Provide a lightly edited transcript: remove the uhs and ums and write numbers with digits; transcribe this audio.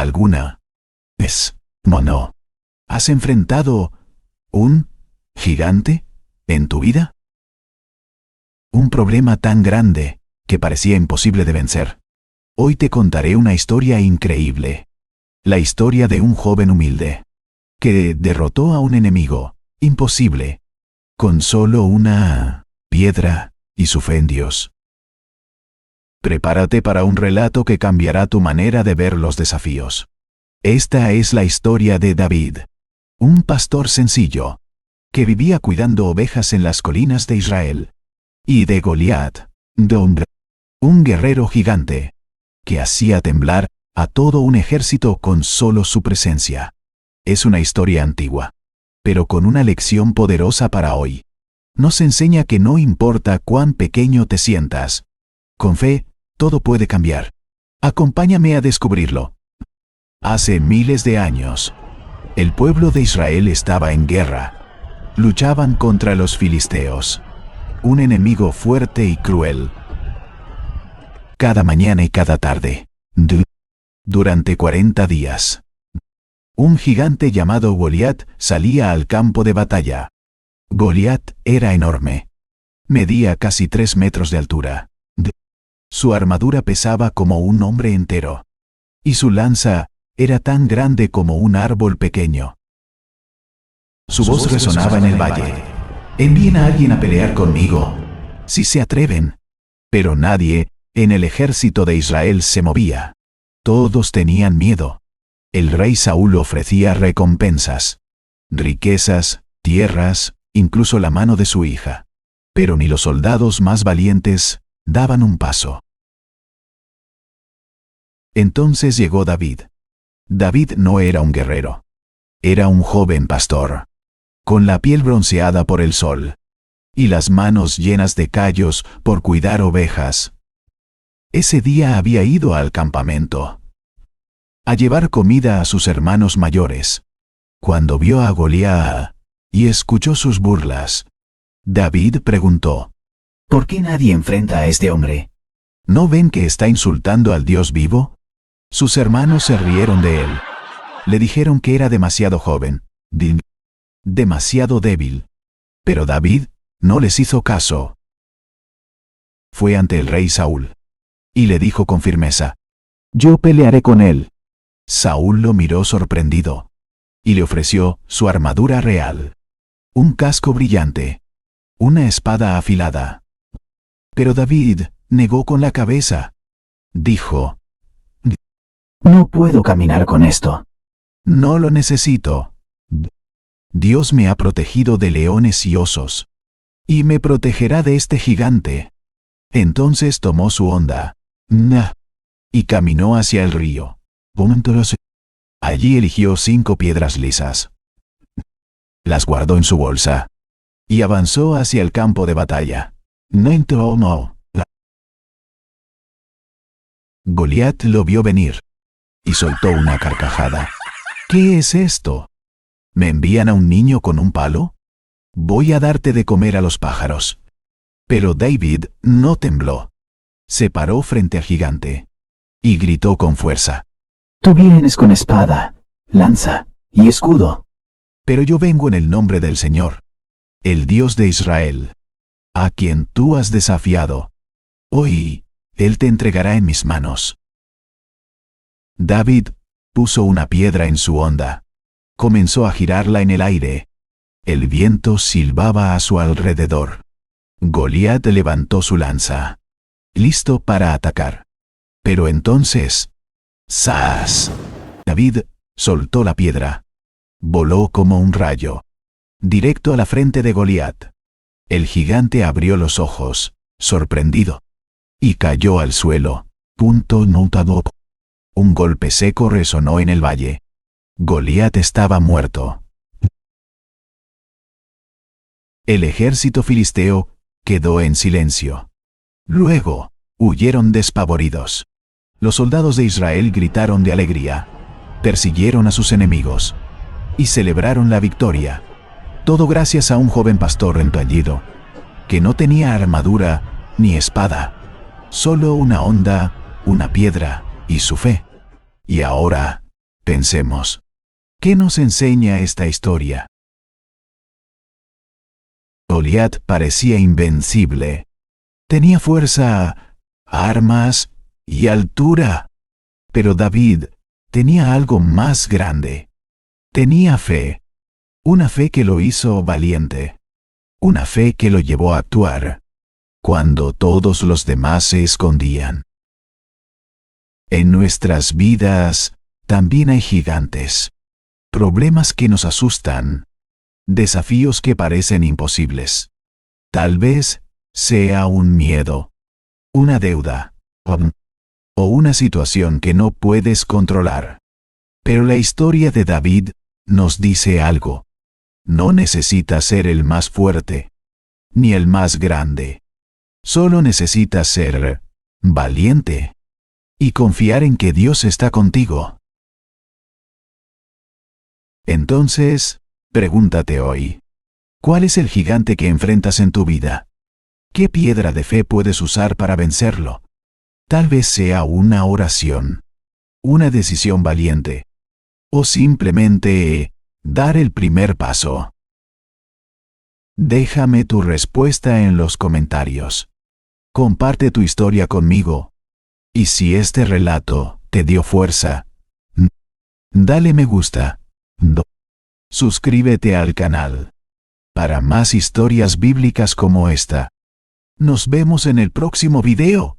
¿Alguna vez, no, has enfrentado un gigante en tu vida? Un problema tan grande que parecía imposible de vencer. Hoy te contaré una historia increíble. La historia de un joven humilde que derrotó a un enemigo imposible con solo una piedra y su fe en Dios. Prepárate para un relato que cambiará tu manera de ver los desafíos. Esta es la historia de David, un pastor sencillo que vivía cuidando ovejas en las colinas de Israel, y de Goliat, un guerrero gigante que hacía temblar a todo un ejército con solo su presencia. Es una historia antigua, pero con una lección poderosa para hoy. Nos enseña que no importa cuán pequeño te sientas, con fe, todo puede cambiar. Acompáñame a descubrirlo. Hace miles de años, el pueblo de Israel estaba en guerra. Luchaban contra los filisteos, un enemigo fuerte y cruel. Cada mañana y cada tarde, durante 40 días, un gigante llamado Goliat salía al campo de batalla. Goliat era enorme. Medía casi 3 metros de altura. Su armadura pesaba como un hombre entero. Y su lanza era tan grande como un árbol pequeño. Su voz resonaba en el valle. Envíen a alguien a pelear conmigo, si se atreven. Pero nadie en el ejército de Israel se movía. Todos tenían miedo. El rey Saúl ofrecía recompensas, riquezas, tierras, incluso la mano de su hija. Pero ni los soldados más valientes daban un paso. Entonces llegó David. David no era un guerrero. Era un joven pastor, con la piel bronceada por el sol, y las manos llenas de callos por cuidar ovejas. Ese día había ido al campamento a llevar comida a sus hermanos mayores. Cuando vio a Goliat y escuchó sus burlas, David preguntó: ¿por qué nadie enfrenta a este hombre? ¿No ven que está insultando al Dios vivo? Sus hermanos se rieron de él. Le dijeron que era demasiado joven, demasiado débil. Pero David no les hizo caso. Fue ante el rey Saúl y le dijo con firmeza: yo pelearé con él. Saúl lo miró sorprendido y le ofreció su armadura real, un casco brillante, una espada afilada. Pero David negó con la cabeza. Dijo: no puedo caminar con esto. No lo necesito. Dios me ha protegido de leones y osos, y me protegerá de este gigante. Entonces tomó su honda y caminó hacia el río. Allí eligió 5 piedras lisas. Las guardó en su bolsa y avanzó hacia el campo de batalla. Goliat lo vio venir y soltó una carcajada. ¿Qué es esto? ¿Me envían a un niño con un palo? Voy a darte de comer a los pájaros. Pero David no tembló. Se paró frente al gigante y gritó con fuerza: tú vienes con espada, lanza y escudo. Pero yo vengo en el nombre del Señor, el Dios de Israel, a quien tú has desafiado. Hoy, Él te entregará en mis manos. David puso una piedra en su honda. Comenzó a girarla en el aire. El viento silbaba a su alrededor. Goliat levantó su lanza, listo para atacar. Pero entonces, ¡zas! David soltó la piedra. Voló como un rayo, directo a la frente de Goliat. El gigante abrió los ojos, sorprendido, y cayó al suelo. Un golpe seco resonó en el valle. Goliat estaba muerto. El ejército filisteo quedó en silencio. Luego, huyeron despavoridos. Los soldados de Israel gritaron de alegría, persiguieron a sus enemigos y celebraron la victoria. Todo gracias a un joven pastor empallido, que no tenía armadura ni espada, solo una honda, una piedra y su fe. Y ahora, Pensemos. ¿Qué nos enseña esta historia? Goliat parecía invencible. Tenía fuerza, armas y altura. Pero David tenía algo más grande. Tenía fe. Una fe que lo hizo valiente. Una fe que lo llevó a actuar cuando todos los demás se escondían. En nuestras vidas también hay gigantes. Problemas que nos asustan. Desafíos que parecen imposibles. Tal vez sea un miedo, una deuda o una situación que no puedes controlar. Pero la historia de David nos dice algo. No necesitas ser el más fuerte, ni el más grande. Solo necesitas ser valiente y confiar en que Dios está contigo. Entonces, pregúntate hoy, ¿cuál es el gigante que enfrentas en tu vida? ¿Qué piedra de fe puedes usar para vencerlo? Tal vez sea una oración, una decisión valiente, o simplemente dar el primer paso. Déjame tu respuesta en los comentarios. Comparte tu historia conmigo. Y si este relato te dio fuerza, dale me gusta. Suscríbete al canal para más historias bíblicas como esta. Nos vemos en el próximo video.